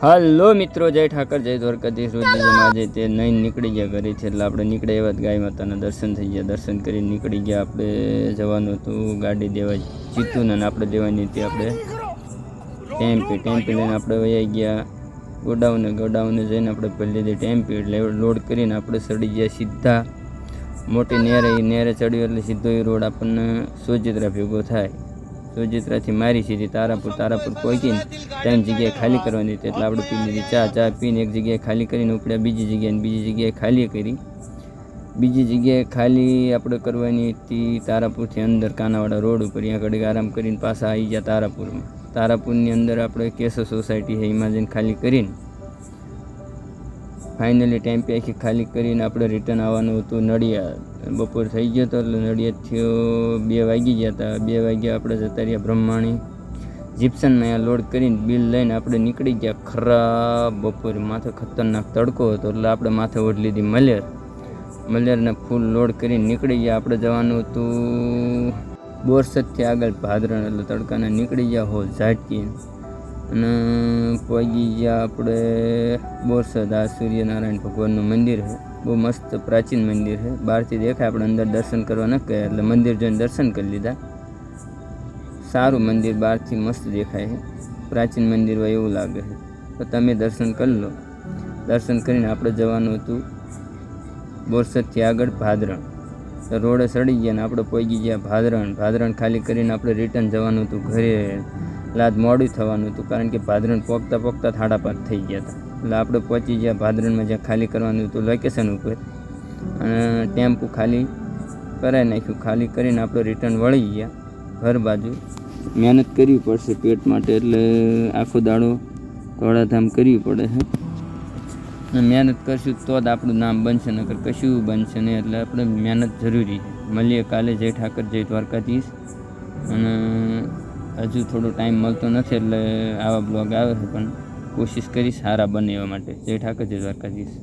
હાલો મિત્રો, જય ઠાકર, જય દ્વારકાધીશ. રોજની જેમ આજે તે નહીં નીકળી ગયા ઘરે છે, એટલે આપણે નીકળે એવા જ ગાય માતાના દર્શન થઈ ગયા. દર્શન કરીને નીકળી ગયા. આપણે જવાનું હતું ગાડી દેવા જીતું ને આપણે દેવાની હતી આપણે ટેમ્પી લઈને આપણે વયા ગયા ગોડાઉને જઈને આપણે ભરી લીધી ટેમ્પી. એટલે લોડ કરીને આપણે ચડી ગયા સીધા મોટી નેરે ચડ્યું એટલે સીધો એ રોડ આપણને સોજિત્રા ભેગો થાય. સોજિત્રાથી મારી સીધી તારાપુર પહોંચીને 3 જગ્યાએ ખાલી કરવાની હતી. એટલે આપણે પી લીધી ચા પીને એક જગ્યાએ ખાલી કરીને ઉપડ્યા બીજી જગ્યાએ ખાલી કરી. બીજી જગ્યાએ ખાલી આપણે કરવાની હતી તારાપુરથી અંદર કાનાવાડા રોડ ઉપર. ત્યાં ઘડીક આરામ કરીને પાછા આવી ગયા તારાપુરમાં. તારાપુરની અંદર આપણે કેશો સોસાયટી છે એમાં જઈને ખાલી કરીને ફાઇનલી ટેમ્પી આખી ખાલી કરીને આપણે રિટર્ન આવવાનું હતું નડિયાદ. બપોર થઈ ગયો હતો એટલે નડિયાદથી 2 વાગી ગયા હતા. 2 વાગ્યા આપણે જતા રહ્યા બ્રહ્માણી જીપ્સનમાં. અહીંયા લોડ કરીને બિલ લઈને આપણે નીકળી ગયા. ખરાબ બપોરે માથે ખતરનાક તડકો હતો એટલે આપણે માથે ઓઢ લીધી મલેરને ફૂલ લોડ કરીને નીકળી ગયા. આપણે જવાનું હતું બોરસદથી આગળ ભાદરણ. એટલે તડકાને નીકળી ગયા હો ઝાટકી અને પહોંચી ગયા આપણે બોરસદ. આ સૂર્યનારાયણ ભગવાનનું મંદિર છે, બહુ મસ્ત પ્રાચીન મંદિર છે. બહારથી દેખાય, આપણે અંદર દર્શન કરવા ન ગયા એટલે મંદિર જોઈને દર્શન કરી લીધા. સારું મંદિર બહારથી મસ્ત દેખાય છે, પ્રાચીન મંદિર હોય એવું લાગે છે. તો તમે દર્શન કરી લો. દર્શન કરીને આપણે જવાનું હતું બોરસદથી આગળ ભાદરણ. તો રોડે સડી ગયા ને આપણે પહોંચી ગયા ભાદરણ ખાલી કરીને આપણે રિટર્ન જવાનું હતું ઘરે. લાદ મોડું થવાનું હતું કારણ કે ભાદરણ પોગતા 5:30 થઈ ગયા હતા. એટલે આપણે પહોંચી ગયા ભાદરણમાં જ્યાં ખાલી કરવાનું હતું લોકેશન ઉપર. અને ટેમ્પો ખાલી કરાવી નાખ્યું. ખાલી કરીને આપણે રિટર્ન વળી ગયા ઘર બાજુ. મહેનત કરવી પડશે પેટ માટે, એટલે આખો દાડો દોડાધામ કરવી પડે છે. મહેનત કરશું તો જ આપણું નામ બનશે, નકર કશું બનશે નહીં. એટલે આપણે મહેનત જરૂરી છે. મળીએ કાલે. જય ઠાકર, જય દ્વારકાધીશ. અને હજુ થોડો ટાઈમ મળતો નથી એટલે આવા બ્લોગ આવે છે, પણ કોશિશ કરીશ સારા બને એવા માટે. જય ઠાકર, જય દ્વારકાધીશ.